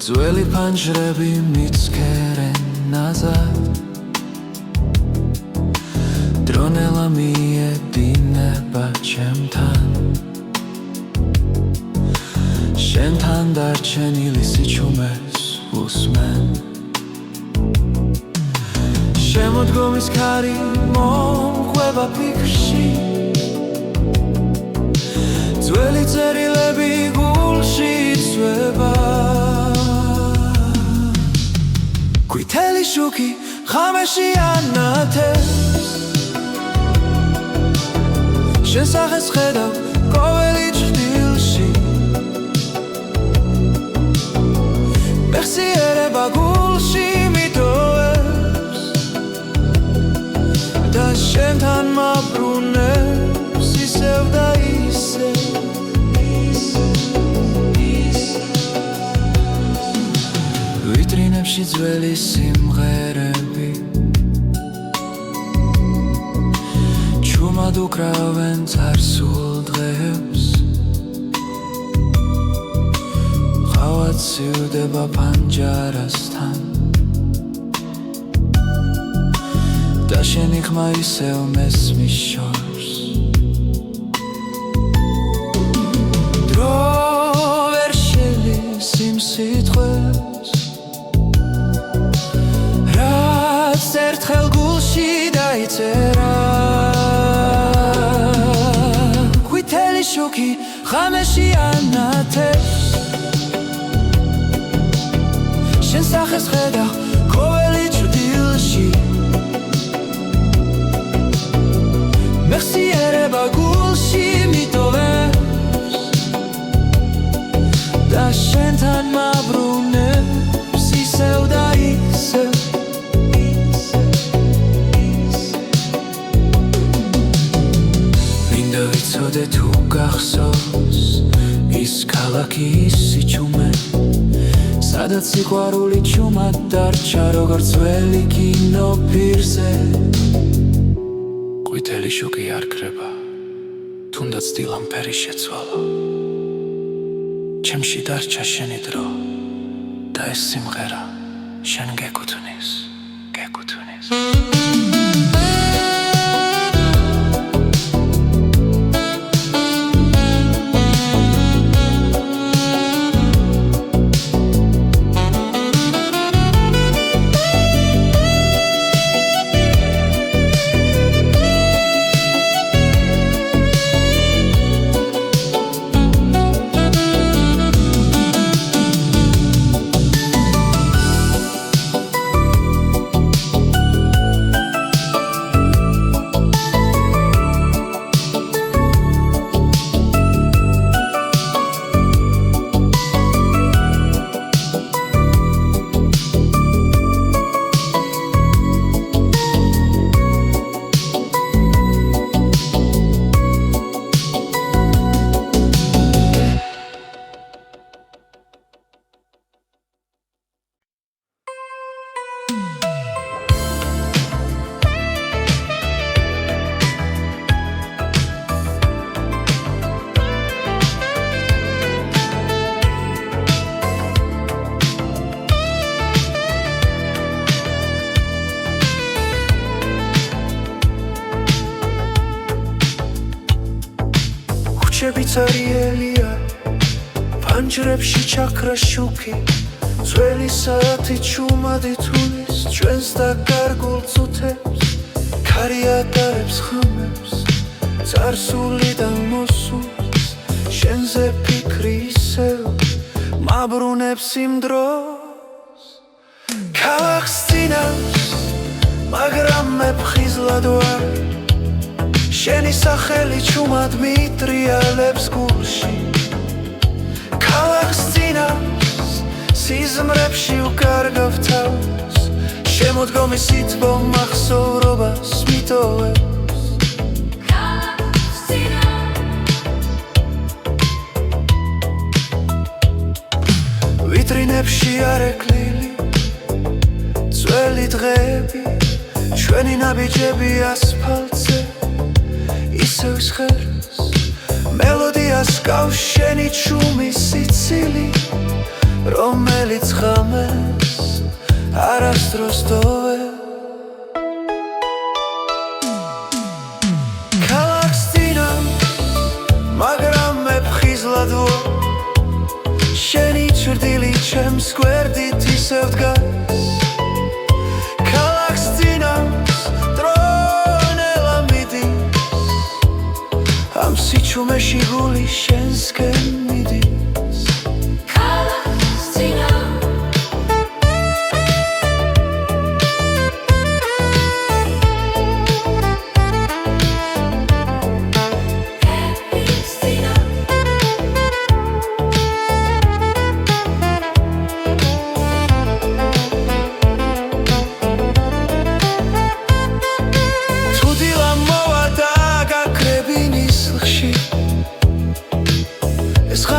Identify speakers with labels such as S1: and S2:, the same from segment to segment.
S1: ძველი ფანჯრები მიცქერენ ნაზად დრონელა მიედინება ჩემთან შენთან დარჩენილი სიჩუმეს უსმენ შემოდგომის ქარი მომყვება ფიქრში ძველი წერილები გულში იცვება ყვითელი შუქი ღამეში ანათებს შენ სახეს ხედავ ყოველი ჭრილში მეხსიერება გულში მიტოვებს და შენთან მაბრუნებს ისევ და ისევ ვიტრინებში ძველი სიმღერები ჩუმად უკრავენ წარსულ დღეებს ყავაც სივდება პანჯარასთან და შენი ხმა ისევ მესმის შორს დრო ვერ შელის იმ სიტყვებს რაც ერთხელ გულში დაიწერა ყვითელი შუქი ღამეში ანათებს შენ სახეს ხედავ ყოველი ჭრილში მეხსიერება გულში მიტოვებს და შენთან მაბრუნებს ისევ და ისევ მინდა ვიცოდე თუ გახსოვს ის ქალაქი ის სიჩუმე სადაც სიყვარული ჩუმად დარჩა როგორც ძველი კინოფირზე ყვითელი შუქი არ ქრება თუნდაც დილამფერი შეცვალა ჩემში დარჩა შენი დრო და ეს სიმღერა შენ გეკუთვნის
S2: ცარიელია პანჯრებში ჩაქრა შუქი ძველი საათი ჩუმადი თulis ჩვენს დაკარგულ წუთებს ქარი ატარებს ხმებს წარსული და მოსულს შენზე ფიქრი ისევ მაბრუნებს იმ დროს ქალაქს წინავს მაგრამ მე ფხიზლად ვარ შენი სახელი ჩუმად მიტრიალებს გულში ქალაქს წინავს სიზმრებში უკარგავ თავს შემოდგომის სითბო მახსოვრობას მიტოვებს ქალაქს წინავს ვიტრინებში არეკლილი ძველი დღეები ჩვენი ნაბიჯები ასფალტზე ისევ სხერს მელოდიას გავს შენი ჩუმის სიცილი რომელიც ღამეს არასდროს დოვე ქალაქს წინავს მაგრამ მე ფხიზლად ვარ ჩემს გვერდით ისევ დგას ქალაქს წინავს დრონელა მიდის ამ სიჩუმეში გული შენსკენ მიდის ქალაქს წინავს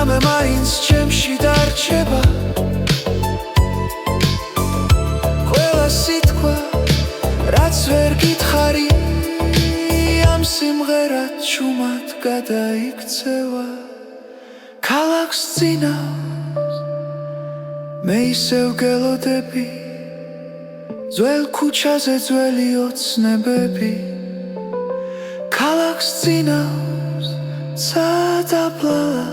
S2: ღამე მაინც ჩემში დარჩება ყველა სიტყვა რაც ვერ გითხარი ამ სიმღერად ჩუმად გადაიქცევა ქალაქს წინავს მე ისევ გელოდები ძველ ქუჩაზე ძველი ოცნებები ქალაქს წინავს ცადაბლალა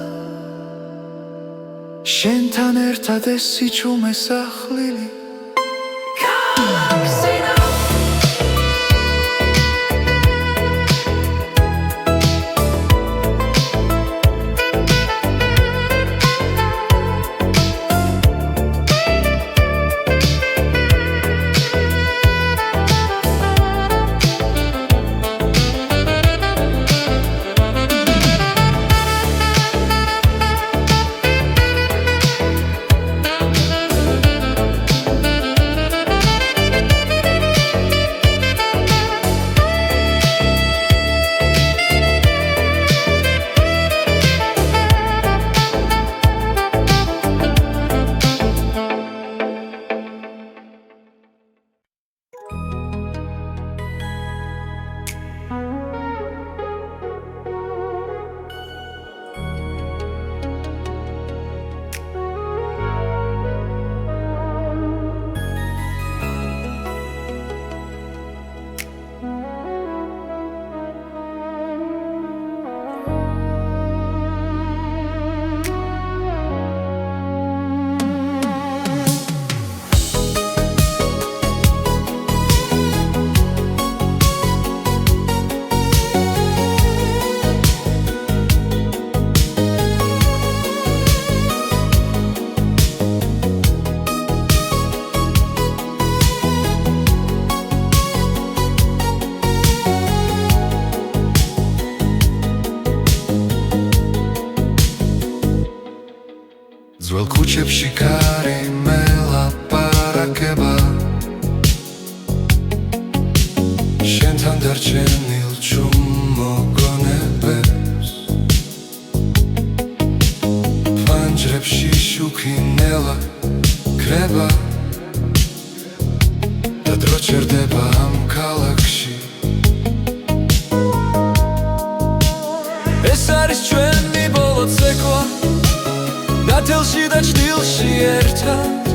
S2: შენთან ერთად ეს სიჩუმე სახლილი ქალაქს წინავს ძველ ქუჩებში კარი მელაპარაკება შენთან დარჩენილ ჩუმ მოგონებებს ფანჯრებში შუქი ნელა კრება და დრო ჩერდება ამ ქალაქში ეს არის ჩვენი ბოლო ცეკვა დათელში და ჭდილში ერთად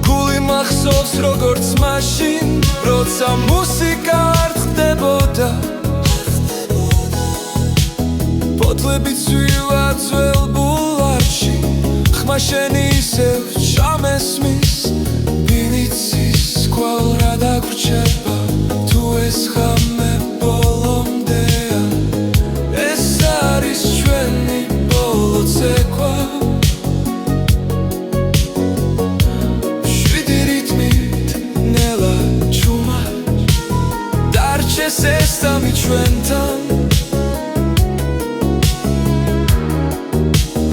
S2: გული მახსოვს როგორც მაშინ როცა მუსიკა არ ხდებოდა ფოთლები ცვივა ძველ ბულვარში ხმა შენი ისევ ჩამესმის ვინიცის კვალ რა დაგვრჩება თუ ეს ღამე ბოლომდეა ეს არის ჩვენი ბოლო ცეკვა სესტამი ჩვენთან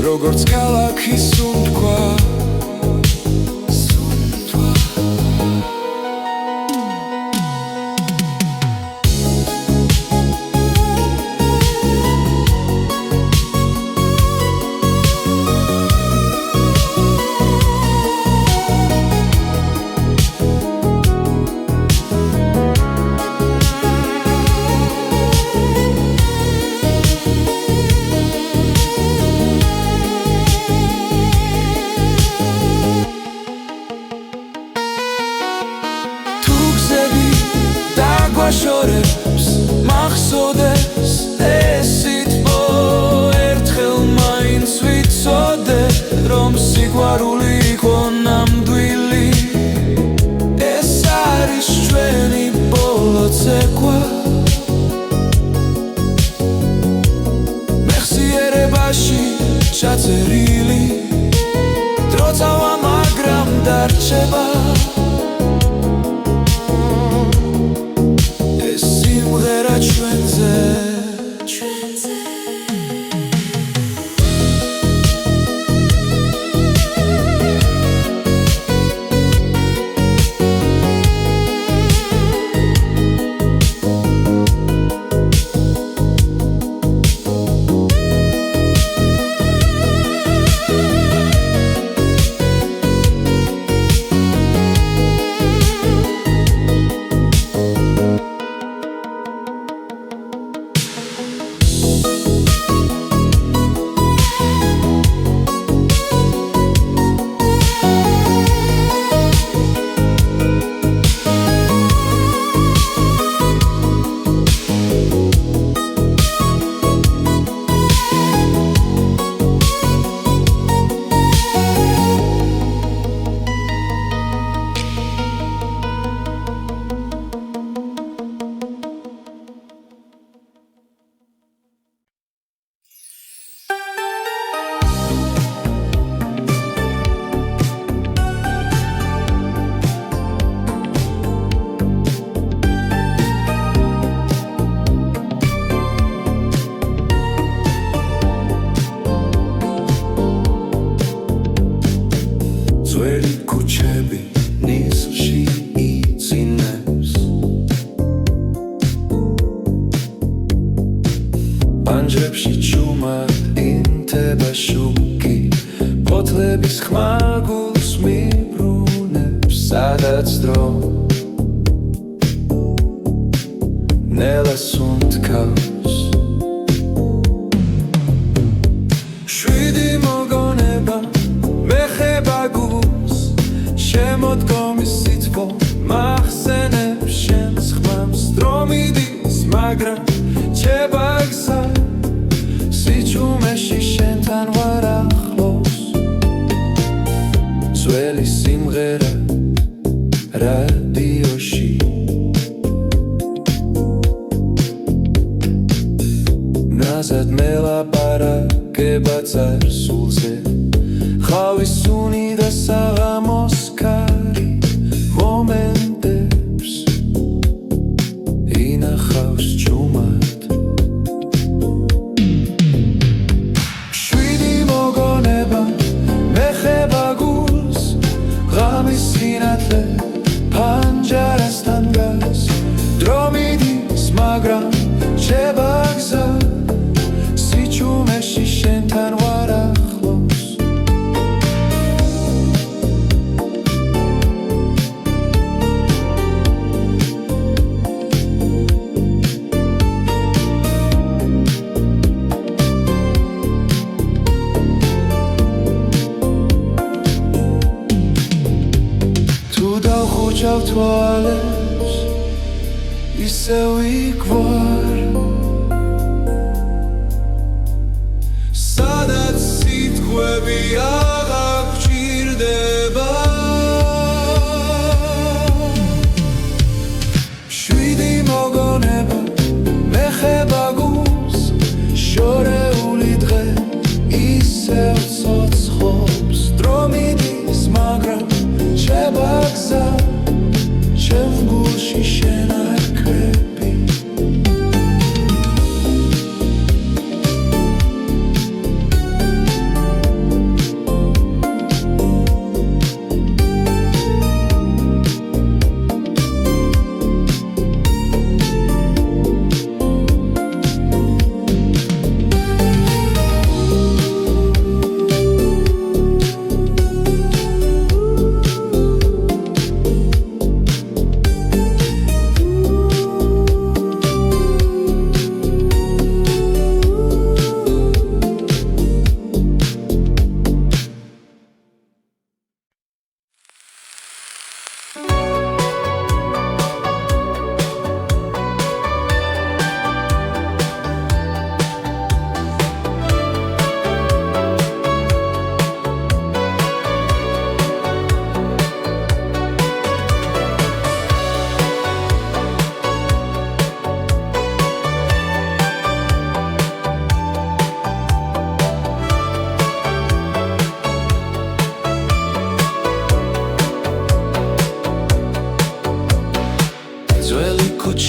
S2: როგორც ქალაქის სუნთქვა შორებს მახსოვდეს ეს სიტყვა ერთხელ მაინც ვიცოდე რომ სიკვდილი სიყვარული იყო ნამდვილი ეს არის ჩვენი ბოლო ცეკვა მეხსიერებაში ჩაწერილი დროწავა მაგრამ დარჩება ეს სიმღერა ჩვენზე ძველი ქუჩები ნისლში იწინებს პანჯრებში ჩუმად ინთება შუქი ფოთლების ხმა გულს მიბრუნებს სადაც დრო ნელას უნთქავს შვიდი მოგონება მეხება გულს შემოდგომის სითბო მახსენებს შენს ხმამს დრო მიდის მაგრამ რჩება გზა სიჩუმეში შენთან ვარ ახლოს ძველი სიმღერა რადიოში ნაზად მელაპარაკება წარსულზე ხავის სუნი და საღამოს ქარი მომენტებს ინახავს ჩუმად შვიდი მოგონება მეხება გულს ღამის სინათლე პანჯარასთან დგას დრო მიდის მაგრამ რჩება გზა სიჩუმეში შენთან ვარ ახლოს თუ დავხუჩავ თვალებს ისევ იქ ვარ სადაც სიტყვები აღარ გჭირდება შვიდი მოგონება მეხება გულს შორეული დღე ისევ ცოცხობს დრო მიდის მაგრამ რჩება გზა ჩემ გულში შენ არ κρები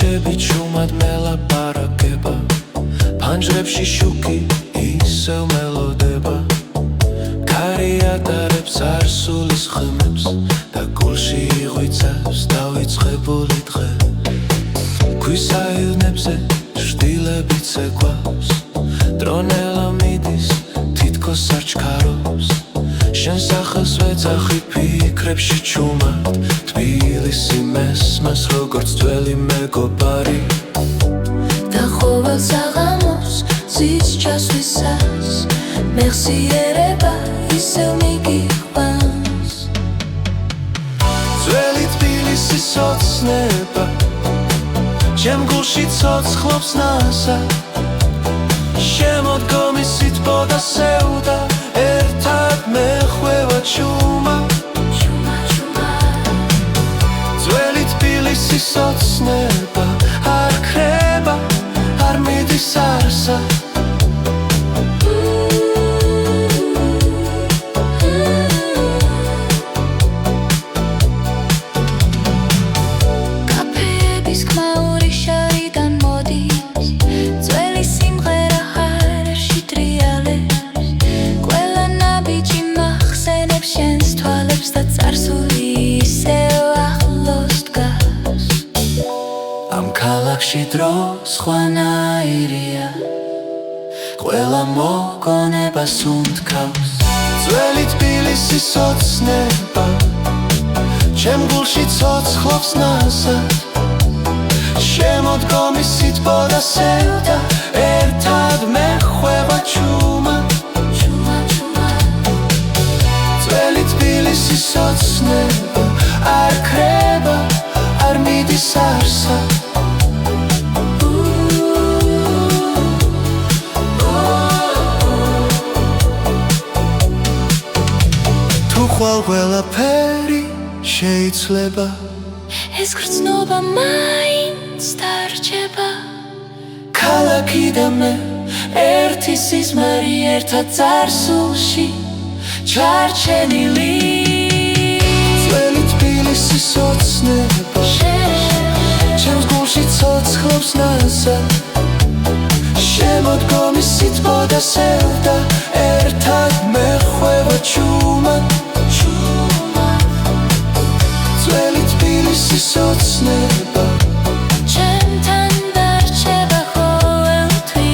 S1: კაცები ჩუმად მელაპარაკება ფანჯრებში შუქი ისევ მელოდება ქარი ატარებს არსულის ხმებს და გულში იღვიცავს დავიწყებული დღე ქვის აირნებზე შტილებიც ეგვავს დრონელა მიდის თითქოს არ ჩქარობს შენ სახელს ვეძახი ფიქრებში ჩუმად თბილისი მესმას როგორც ძველი მეგობარი
S3: და ყოველ საღამოს ზის ჩასვლისას მეხსიერება ისევ მიგიყვანს
S1: ძველი თბილისის ოცნება ჩემ გულში ცოცხლობს ნასად შემოდგომის სითბო სევდა ერთად მეხვევა ჩუმა ძველი თბილისის ოცნება არ ქრება არ მიდის არსად
S3: კაფეების ხმაური შარიდან მოდის ძველი სიმღერა ჰარში ტრიალებს ყველა ნაბიჯი მახსენებს შენს თვალებს და წარსული ისევ ახლოს დგას
S1: ამ ქალაქში დრო სხვანაირია ყველა მოგონებას უნთქავს ძველი თბილისის ოცნება ჩემ გულში ცოცხლობს ნასად შემოდგომის სითბო სევდა ერთად მეხვევა ჩუმა ძველი თბილისის ოცნება არ ქრება არ მიდის არსად თუ ხვალ ყველაფერი შეიძლება
S3: ეს გრძნობა მაინც დარჩება
S1: ქალაქი და მე ერთი სიზმარი ერთად წარსულში ჩარჩენილი ძველი თბილისის ოცნება ჩემს გულში ცოცხლობს ნასად შემოდგომის სითბო სევდა ერთად მეხვევა ჩუმა ძველი თბილისის ოცნება
S3: ჩემთან დარჩება ყოველთვის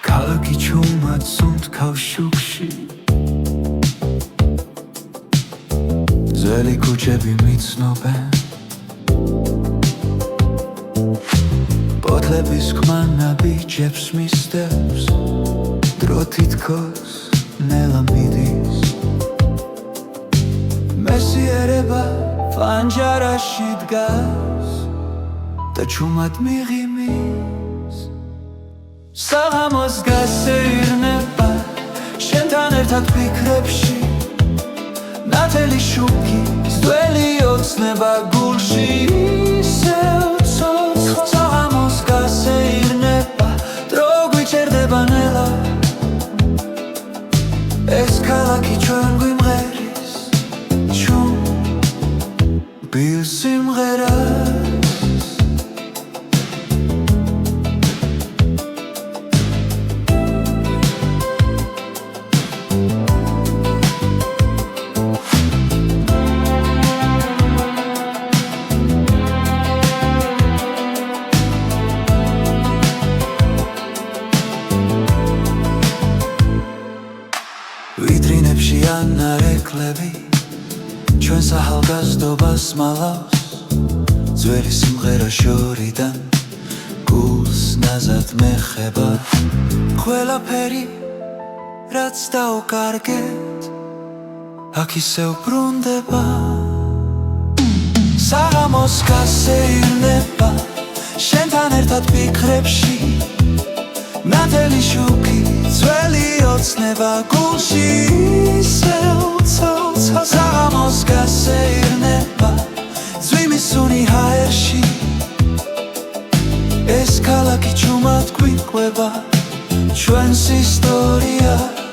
S1: ქალაქი ჩუმად სუნთქავს შუქში ძველი ქუჩები მიცნობენ პოთლების ხმა ნაბიჯებს მისდევს დრო თითქოს ნელა მიდის მესიერება ფანჯარაში დგას და ჩუმად მიღიმის საღამოს გასეირნება შენთან ერთად ფიქრებში ნათელი შუქი ძველი ოცნება გულში ისევ ცოცხლობს საღამოს გასეირნება დრო გვიჭერდება ნელა ეს ქალაქი ჩვენ გვიმღერის ჩუმბილ სიმღერას
S2: ყვებიან ნარეკლები ჩვენს ახალგაზრდობას მალავს ძველი სიმღერა შორიდან გულს ნაზად მეხება ყველაფერი რაც დაუკარგეთ აქ ისევ ბრუნდება საღამოს გასეირნება შენთან ერთად ფიქრებში ნათელი შუქი ძველი ოცნება გულში ისევ ცოცხალ საღამოს გასეირნება ძვიმის სუნი ჰაერში ეს ქალაქი ჩუმად გვიყვება ჩვენს ისტორიას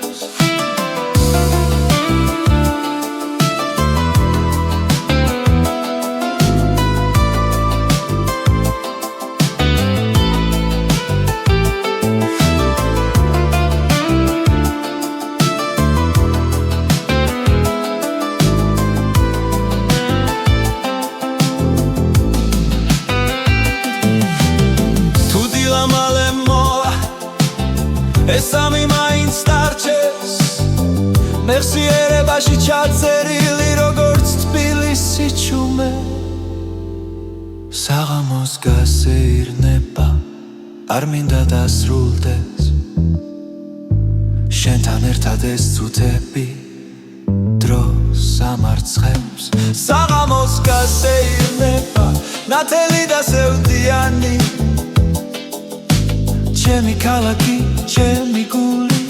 S2: ეს ამი მაინც დარჩეს მეხსიერებაში ჩაწერილი როგორც თბილისი ჩუმე საღამოს გასეირნება არ მინდა დასრულდეს შენთან ერთად ეს წუთები დროს ამარცხებს საღამოს გასეირნება ნათელი და სევდიანი ჩემი ქალაქი, ჩემი გული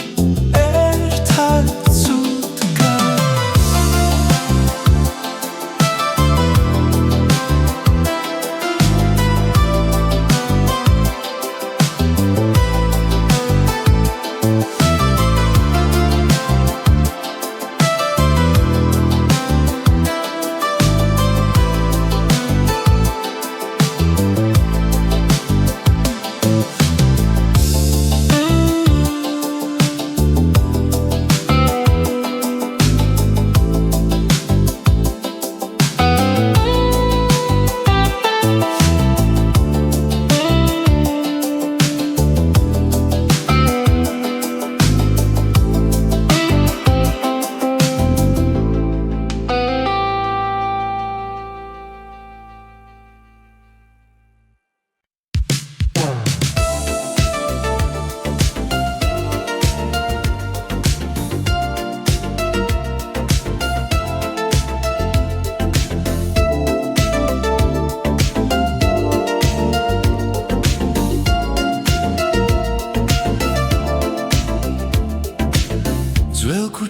S2: ერთად ცუდგა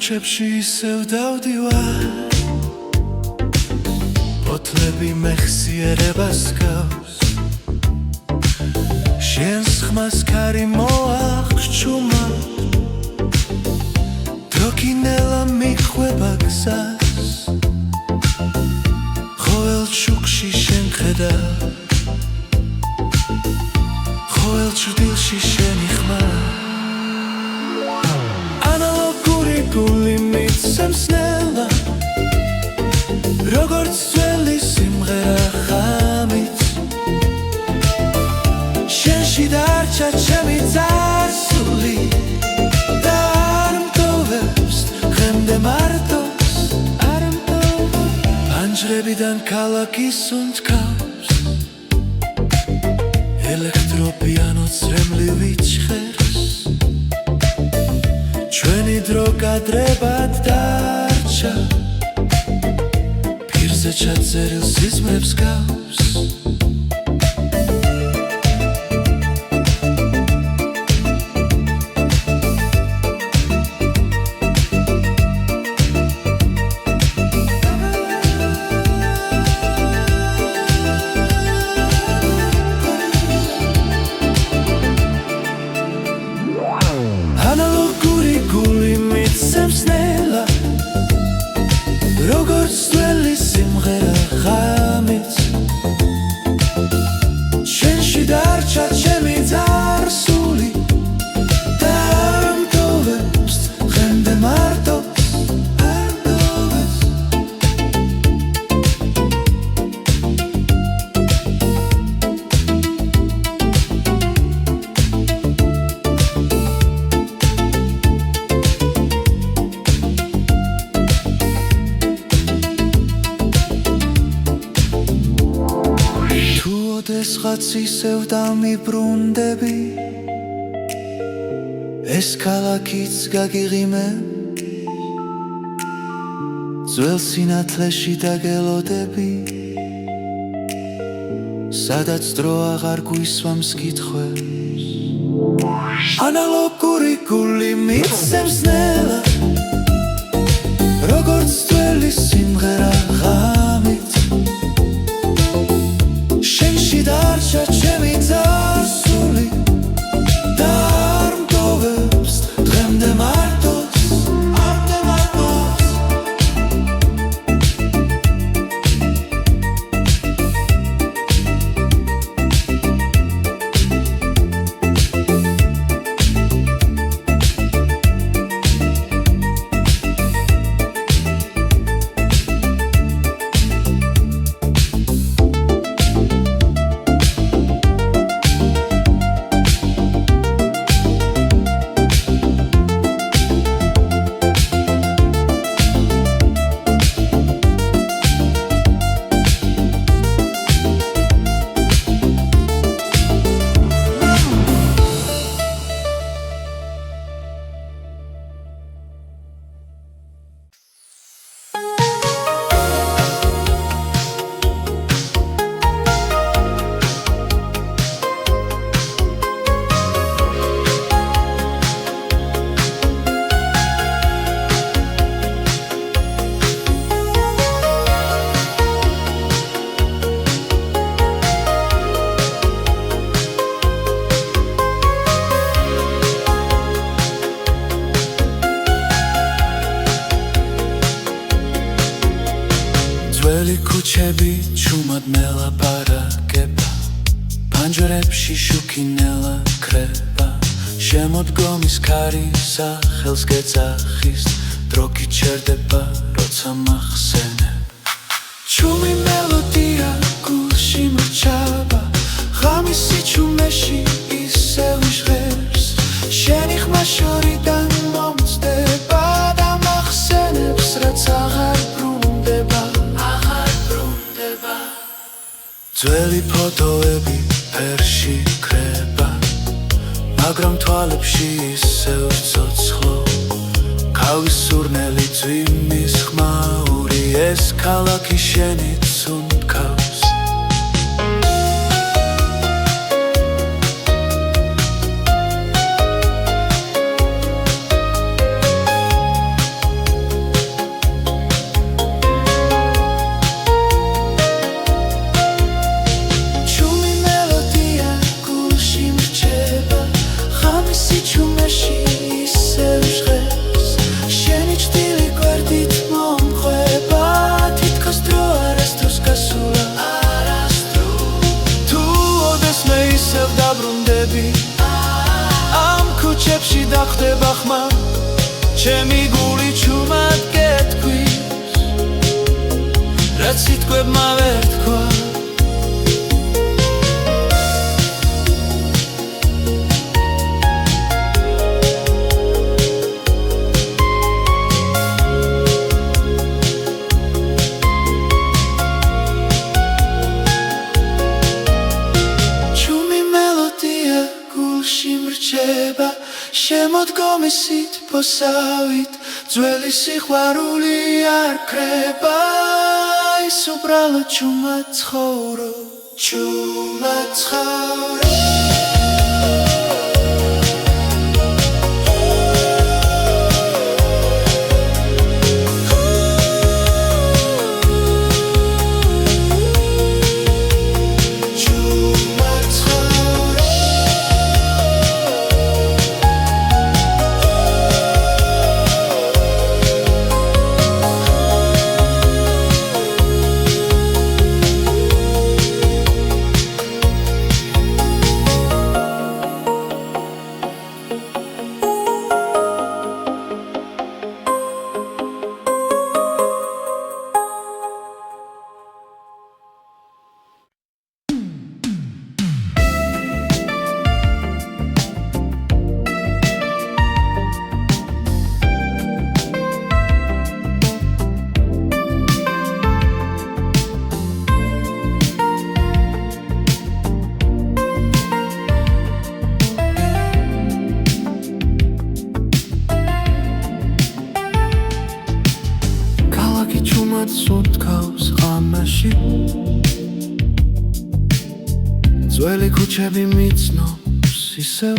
S2: ქუჩებში ისევ დავდივარ ფოთლები მეხსიერებას გავს შენს ხმას ქარი მოახჩუმა დროკინელა მიხვება გზას ყოველ შუქში შენ ხედავ ყოველ ჭრდილში შენი ხმა გული მიცემს ნელა როგორც ძველი სიმღერა ხამით შენში დარჩა ჩემი წარსული და არ მტოვებს დღემდე მარტოს არ მტოვებს პანჯრებიდან ქალაქის უნთქავს ელექტროპიანო წრემლივი ჭხერს ჩვენი დრო გადრებად დარჩა პირზე ჩაწერილ სიზმრებს გავს როგორც ძველი სიმღერა ხამით შენში დარჩა ჩემი წარსული და არ მტოვებს დღემდე მარტოს არ მტოვებს ვერცხლაც ისევ დამიბრუნდები ეს ქალაქიც გაგიღიმებ ძველ სინათლეში დაგელოდები სადაც დრო აღარ გვისვამს კითხვებს ანალოგური გული მიცემს ნელა როგორც ძველი სიმღერა ღამით შენში დარჩა ჩემი წარსული და არ მტოვებს დღემდე მარტოს ძველი ქუჩები ჩუმად მელაპარაკება ფანჯრებში შუქინელა ქრება შემოდგომის ქარი სახელს გეძახის დრო გიჩერდება როცა მახსენებ ჩუმი მელოდია გულში მრჩება ღამის სიჩუმეში ისევ ჟღერს შენი ხმა შორიდან მომწდება და მახსენებს რაც აღარ ძველი ფოტოები ფერში ქრება მაგრამ თვალებში ისევ ცოცხლო ქავის სურნელი ძვიმის ხმაური ეს ქალაქი შენით უნდქავს ამ ქუჩებში დახტება ხმა ჩემი გული ჩუმად გეთქვის რაც სიტყვებმა ვერ თქვა შემოდგომის სითბოსავით ძველი სიყვარული არ ქრება ის უბრალოდ ჩუმად ცხოვრობ ჩუმად სუნთქავს ღამაში ძველი ქუჩები მიცნობს ისევ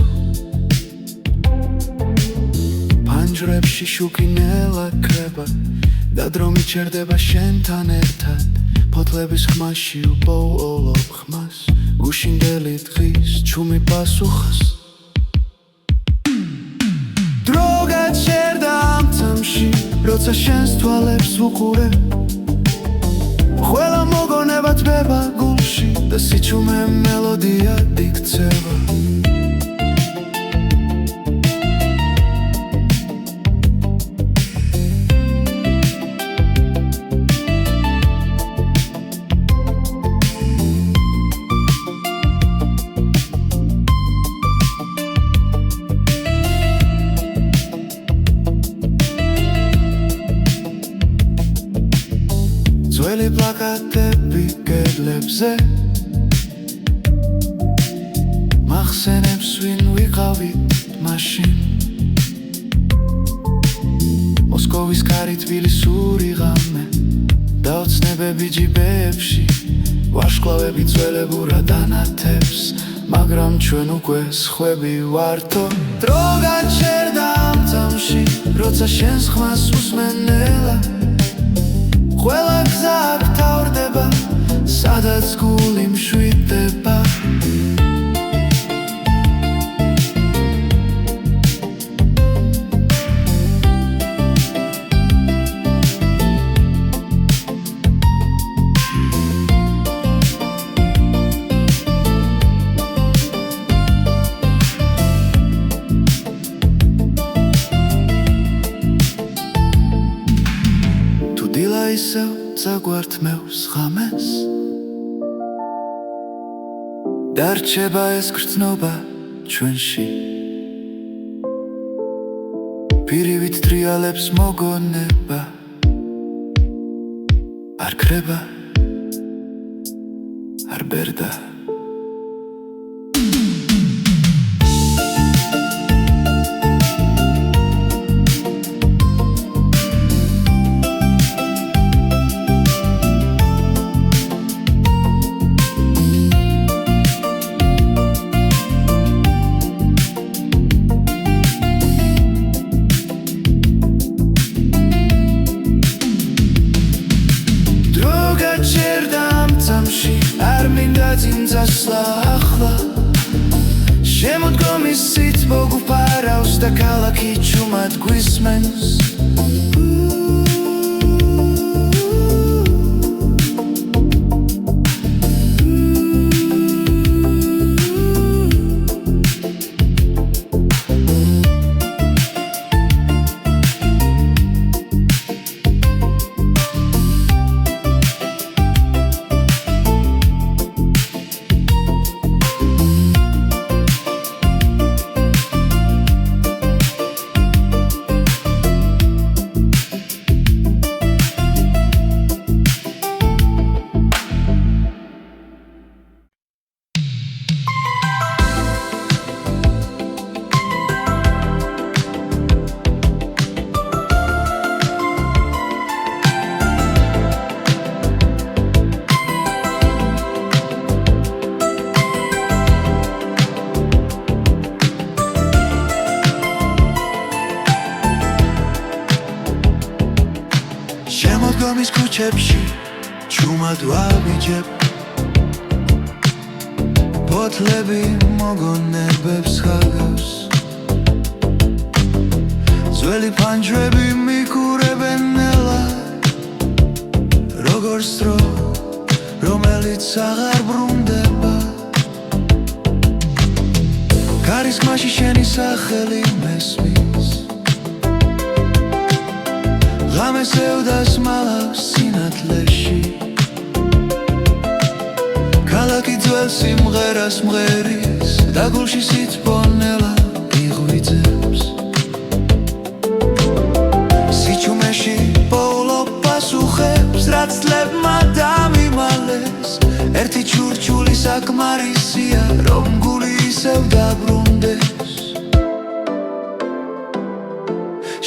S2: ფანჯრებში შუქინელა ქრება და დრო მიჩერდება შენთან ერთად ფოთლების ხმაში უპოულობ ხმას გუშინდელი დღის ჩუმი პასუხს დრო გაჩერდა ამ წამში როცა შენს თვალებს ვუყურებ ყველა მოგონება თბება გულში და სიჩუმე მელოდია იქცევა ძველი პლაკატები კედლებზე მახსენებს ვინ ვიყავით მაშინ მოსკოვის კარი თბილისური ღამე და ოცნებები ჯიბეებში ვარშკლავები ძველებურად ანათებს მაგრამ ჩვენ უკვე სხვები ვართო დრო გაჩერდა ამ წამში როცა შენს ხმას უსმენელა ყველა გზა გთავრდება, სადაც გული მშვიდდება ისევ წაგვართმევს ღამეს დარჩება ეს გრძნობა ჩვენში პირივით ტრიალებს მოგონება არ ქრება არ ბერდა არ მინდა წინწასვლა ახლა შემოდგომის სითბო გუფარავს და ქალაქი ჩუმად გვისმენს შემოდგომის ქუჩებში ჩუმად ვავიჯებ ფოთლები მოგონებებს ხაგავს ძველი ფანჯრები მიკურებენ ნელა როგორც დრო რომელიც აღარ ბრუნდება კარისმაში შენი სახელი მესმის ღამეს ევდას მალავს სინათლეში ქალაქი ძველ სიმღერას მღერის და გულში სითბონელა იღვიძებს სიჩუმეში პოულობ პასუხებს რაც წლებმა დამიმალეს ერთი ჩურჩული საკმარისია რომ გული ისევ დაბრუნდეს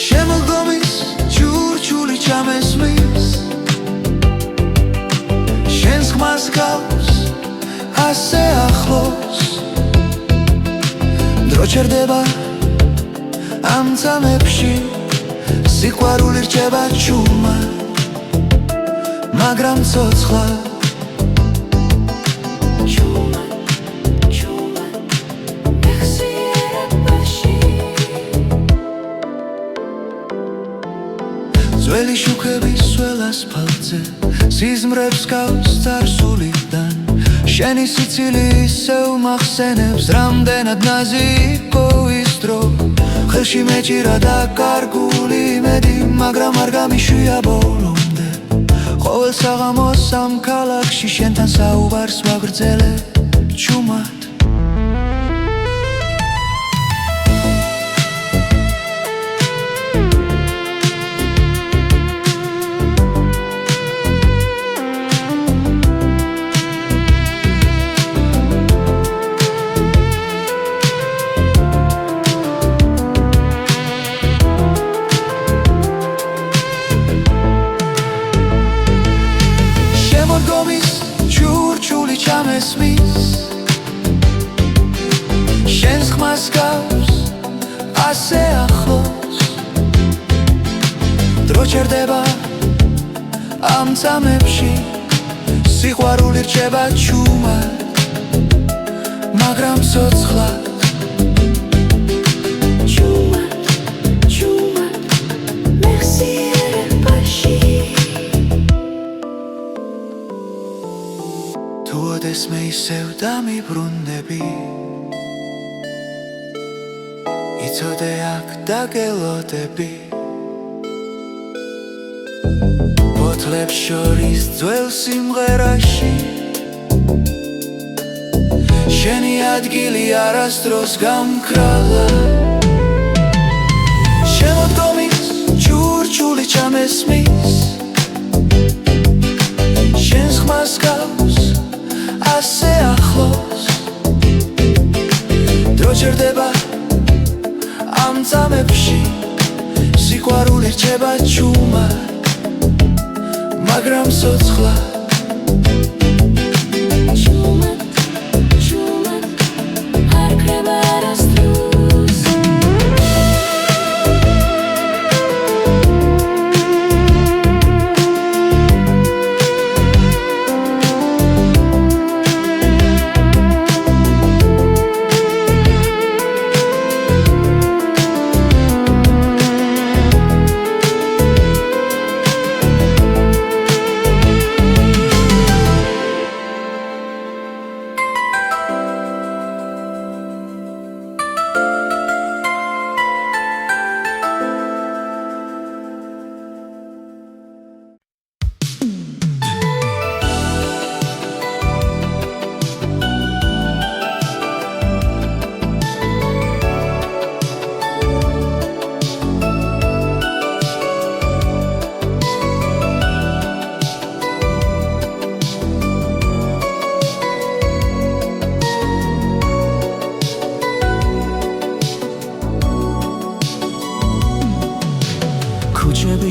S2: შემოდგომის ჩურჩული ჩამესმის როჩერდება ამ წამებში სიყვარული რჩება ჩუმად მაგრამ ცოცხლად ძველი შუქების სველ ასფალტზე სიზმრებს გავს წარსულიდან შენი სიცილი ისევ მახსენებს რამდენად ნაზი იყო ის დრო ხელში მეჭირა და კარგული იმედი მაგრამ არ გამიშვია ბოლომდე ყოველ საღამოს ამ ქალაქში შენთან საუბარს ვაგრძელებ ჩუმად ჩამესმის შენს ხმას გავს ასე ახლოს დრო ჩერდება ამ წამებში სიყვარული რჩება ჩუმად მაგრამ ცოცხლად ოდეს მე ისევ დამიბრუნდები იცოდე აქ დაგელოდები ბოთლებს შორის ძველ სიმღერაში შენი ადგილი არასდროს გამქრალა შემოდგომის ჩურჩული ჩამესმის შენს ხმას გავს ასე ახლოს დრო ჩერდება ამ წამებში სიყვარული რჩება ჩუმად მაგრამ ცოცხლად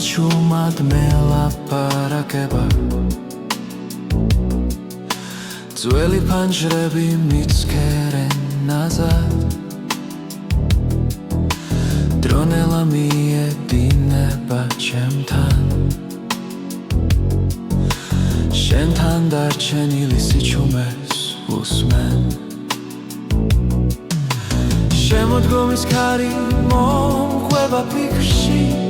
S2: ჩუმად მელაპარაკება ძველი ფანჯრები მიცქერენ ნაზად დრონელა მიედინება ჩემთან შენთან დარჩენილი სიჩუმეს უსმენ შემოდგომის ქარი მომყვება ფიქრში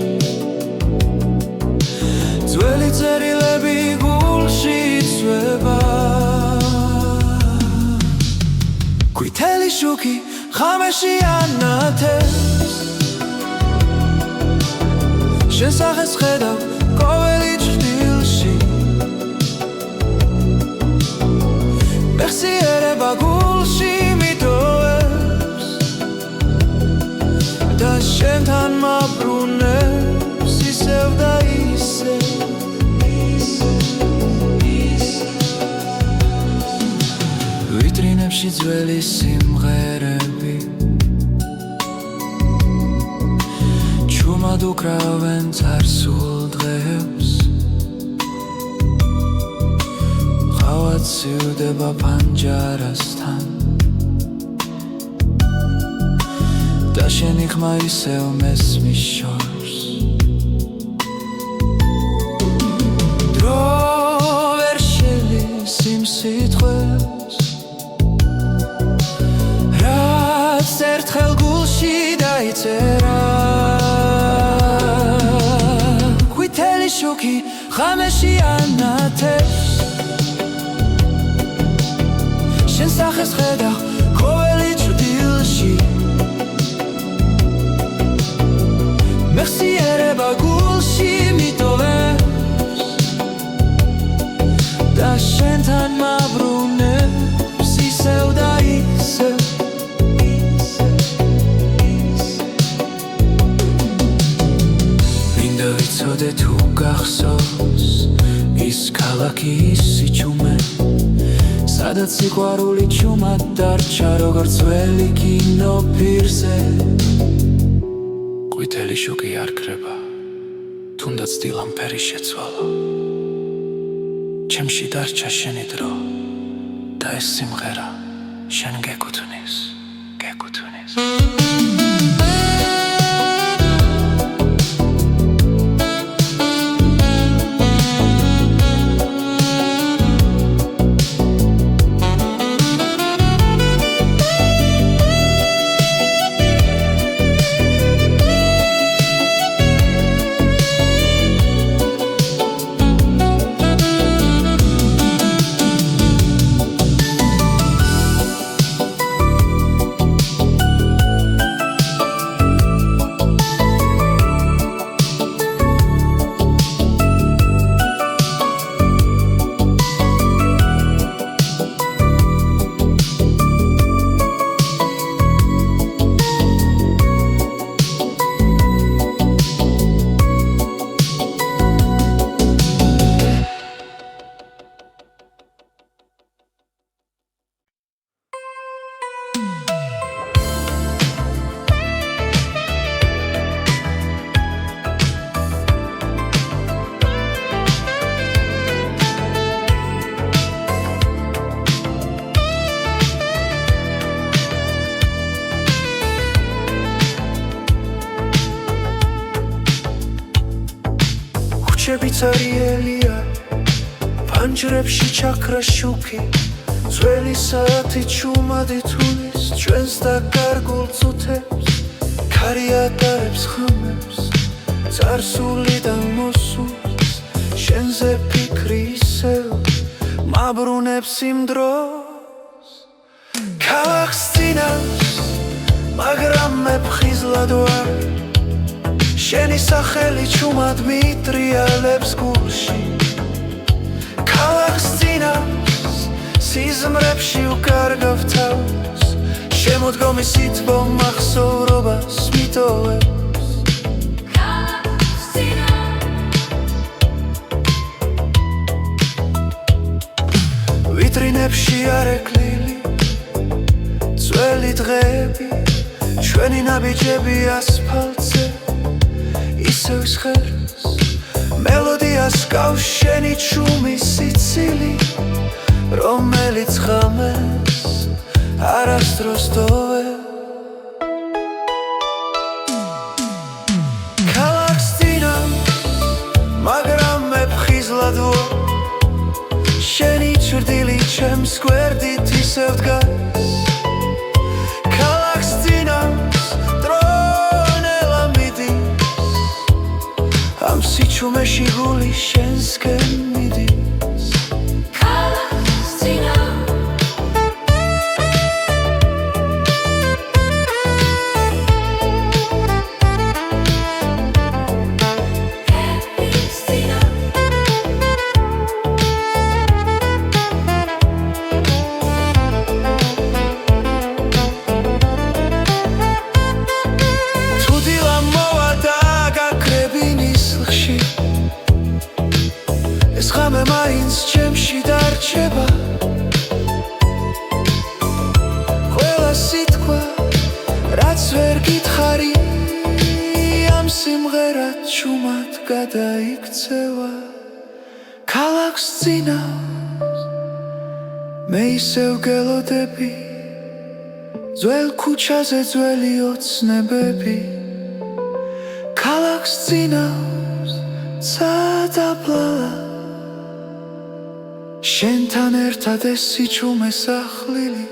S2: ძველი წერილები გულში იცვება ყვითელი შუქი ხამეში ანათებს შენ სახეს ხედავ ყოველი ჭრილში მეხსიერება გულში მიტოვებს და შენთან მაბრუნებს ისევ და ისევ ვიტრინებში ძველი სიმღერები ჩუმად უკრავენ წარსულ დღეებს ყავაც სივდება პანჯარასთან
S1: და შენი ხმა ისევ მესმის შორს დრო ვერ შელის იმ სიტყვებს რაც ერთხელ გულში დაიწერა ყვითელი შუქი ღამეში ანათებს შენ სახეს ხედავ ყოველი ჭრდილში მეხსიერება გულში მიტოვებს და შენთან მაბრუნებს ისევ და ისევ მინდა ვიცოდე თუ გახსოვს ის ქალაქი ის სიჩუმე სადაც სიყვარული ჩუმად დარჩა როგორც ძველი კინო პირზე ყვითელი შუქი არ ქრება თუნდაც დილამფერი შეცვალა ჩემში დარჩა შენი დრო და ეს სიმღერა შენ გეკუთვნის
S2: ცარიელია ფანჯრებში ჩაქრა შუქი ძველი საათი ჩუმადი თulis ჩვენს დაკარგულ წუთებს ქარი ატარებს ხმებს წარსულიდან მოსულს შენზე ფიქრი ისევ მაბრუნებს იმ დროს ქალაქს წინავს მაგრამ მე ფხიზლად ვარ შენი სახელი ჩუმად მიტრიალებს გულში ქალაქს წინავს სიზმრებში უკარგავ თავს შემოდგომი სითბო მახსოვრობას მიტოვებს ქალაქს წინავს ვიტრინებში არეკლილი ძველი დღეები ჩვენი ნაბიჯები ასფალტზე ისევ ისხერს მელოდიას გავს შენი ჩუმი სიცილი რომელიც ღამეს არასდროს დოვებს ქალაქს წინავს მაგრამ მე ფხიზლად ვარ შენი ჭრდილი ჩემს გვერდით ისევ დგას ქალაქს წინავს ამ სიჩუმეში გული შენსკენ მიდის ქალაქს წინავს ღამე მაინც ჩემში დარჩება ყველა სიტყვა რაც ვერ გითხარი ამ სიმღერად ჩუმად გადაიქცევა ქალაქს წინავს მე ისევ გელოდები ძველ ქუჩაზე ძველი ოცნებები ქალაქს წინავს ცადაბლალა შენთან ერთად ეს სიჩუმე სახლილი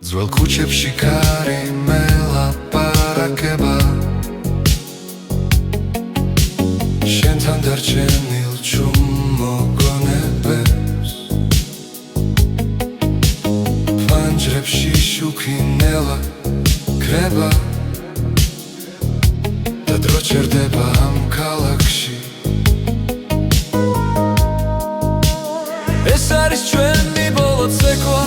S2: ძველ ქუჩებში კარი მელაპარაკება შენთან დარჩენილ ჩუმოგონებებს ფანჯრებში შუქი ნელა კრება და დრო ჩერდება ამ ქალაქში ეს არის ჩვენი ბოლო ცეკვა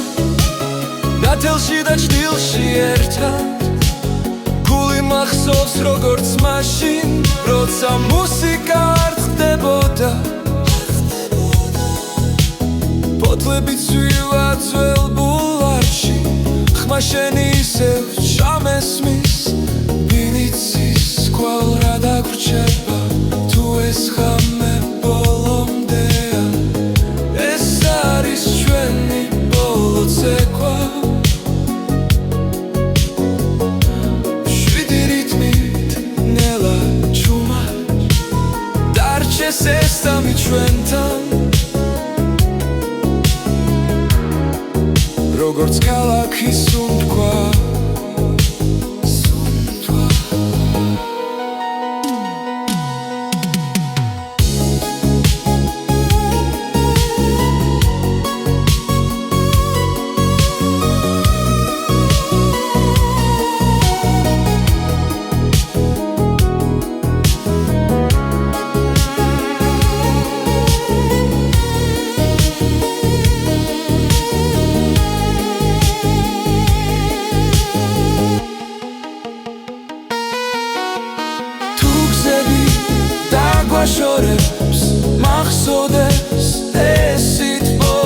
S2: დათელში და ჭდილში ერთად გული მახსოვს როგორც მაშინ როცა მუსიკა არ ხდებოდა ფოთლები ცვივა ძველ ბულვარში ხმა შენი ისევ ჩამესმის ვინიცის კვალ რა დაგვრჩება თუ ეს ხამე ბოლომდეა ეს არის ჩვენი ბოლო ცეკვა სესტამი ჩვენთან როგორც ქალაქის სუნთქვა შორებს მახსოვდეს ეს სიტყვა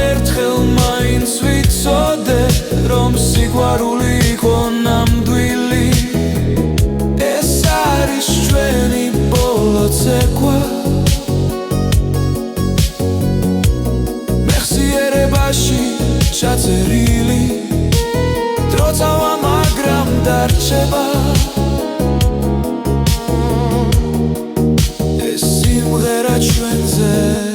S2: ერთხელ მაინც ვიცოდე რომ სიყვარული იყო ნამდვილი ეს არის ჩვენი ბოლო ცეკვა მეხსიერებაში ჩაწერილი დრო წავა მაგრამ დარჩება ჩვენზე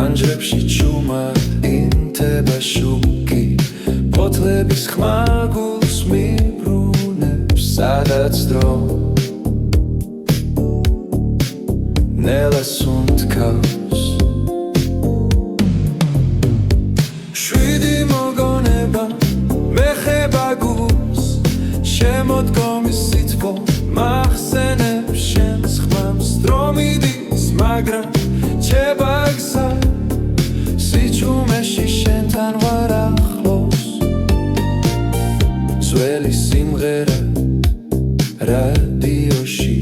S2: ფანჯრებში ჩუმად ინთება შუქი ფოთლების ხმა გულს მიბრუნებს სადაც დრო ნელას უნთქავს შვიდი მოგონება მეხება გულს შემოდგომის სითბო მახსენებს შენს ხმამს დრო მიდის მაგრამ რჩება გზა სიჩუმეში შენთან ვარ ახლოს ძველი სიმღერა რადიოში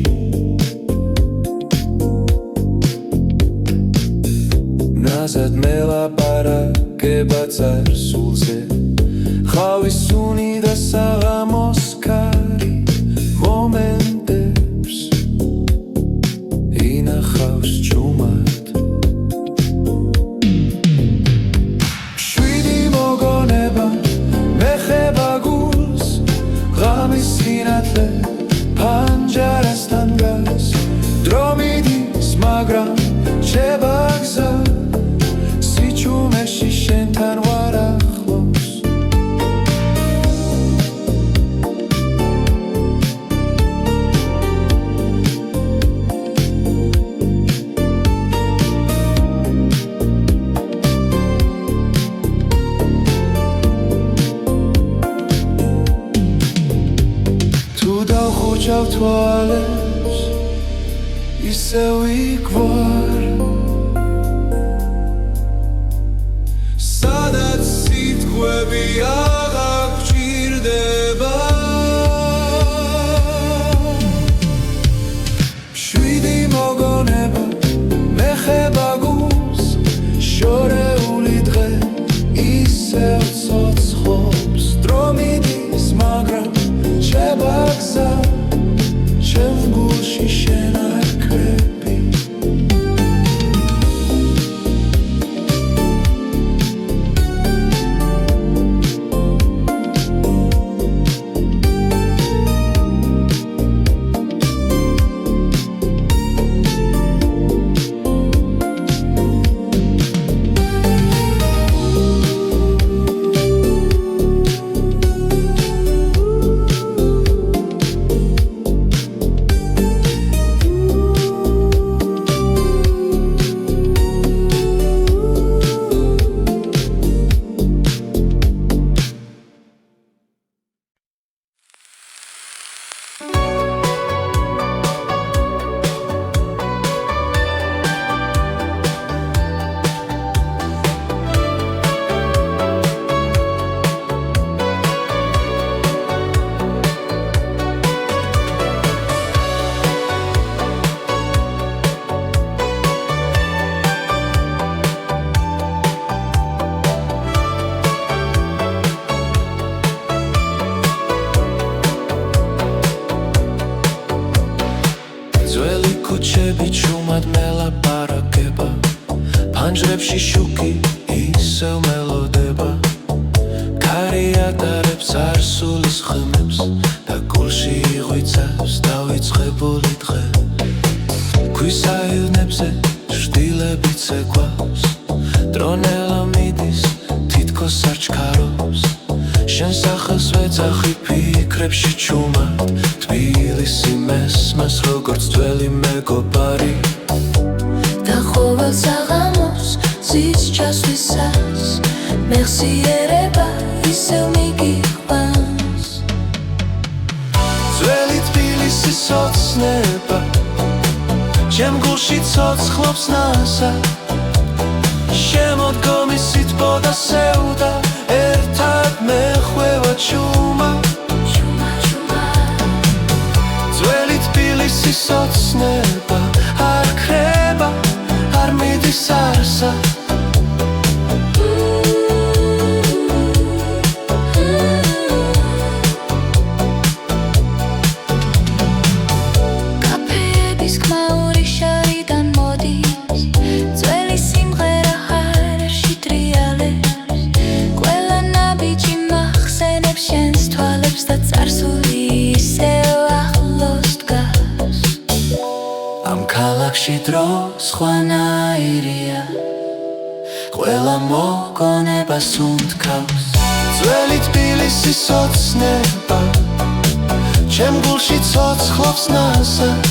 S2: ნაზად მელაპარაკება წარსულზე ხავის სუნი და საღამოს ქარი მომენტებს ინახავს ჩუმად შვიდი მოგონება მეხება გულს ღამის სინათლე ფანჯარასთან დგას დრო მიდის მაგრამ რჩება გზა სიჩუმეში შენთან ვარ ახლოს თუ დავხუჩავ თვალებს ისევ იგვარ სადაც სიტყვები აღარ გჭირდება შვიდი მოგონება მეხება გულს შორეული დღე ისევ ცოცხლობს დრო მიდის მაგრამ რჩება გზა ჩემ გულში შენ არ კრები ძველი ქუჩები ჩუმად მელაპარაკება ფანჯრებში შუქი ისევ მელოდება ქარი ატარებს წარსულის ხმებს და გულში იღვიცავს დავიწყებული დღე ქვის აირნებზე შტილებით ცეკვავს დრონელა მიდის თითქოს არ ჩქარობს შენ სახელს ვეძახი ფიქრებში ჩუმად თბილისი მესმას როგორც ძველი მეგობარი
S3: და ყოველ საღამოს ზის ჩასვლისას მეხსიერება ისევ მიგიყვანს
S2: ძველი თბილისის ოცნება ჩემ გულში ცოცხლობს ნასა შემოდგომის სითბო და სევდა ერთად მეხვევა ჩუმა ძველი თბილისის ოცნება არ ქრება არ მიდის არსა
S3: კაფეების ხმაური შარიდან მოდის ძველი სიმღერა ჰარში ტრიალებს ყველა ნაბიჯი მახსენებს შენს თვალებს და წარსული ისევ ახლოს დგას
S2: ამ ქალაქში დრო სხვანაირია ყველა მოგონებას უნთქავს ძველი თბილისის ოცნება ჩემ გულში ცოცხლობს ნაზად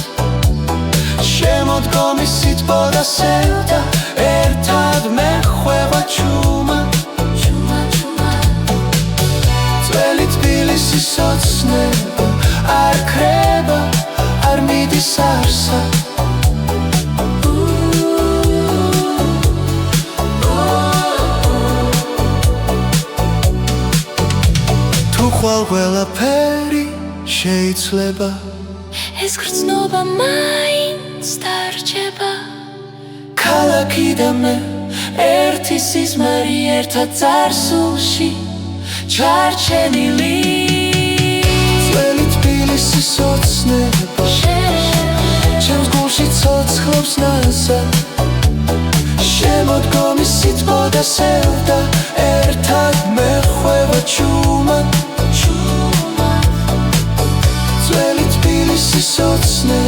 S2: შემოდგომის სიტყვა სევდა ერთად მეხვევა ჩუმად ძველი თბილისის ოცნება არ ქრება არ მიდის არსად თუ ხვალ ყველაფერი შეიძლება
S3: ეს გრძნობა მაინც დარჩება
S2: ქალაქი და მე ერთი სიზმარი ერთად წარსულში ჩარჩენილი ძველი თბილისის ოცნება ჩემს გულში ცოცხლობს ნაზად შემოდგომის სიტყვა სევდა ერთად მეხვევა ჩუმად ძველი თბილისის ოცნება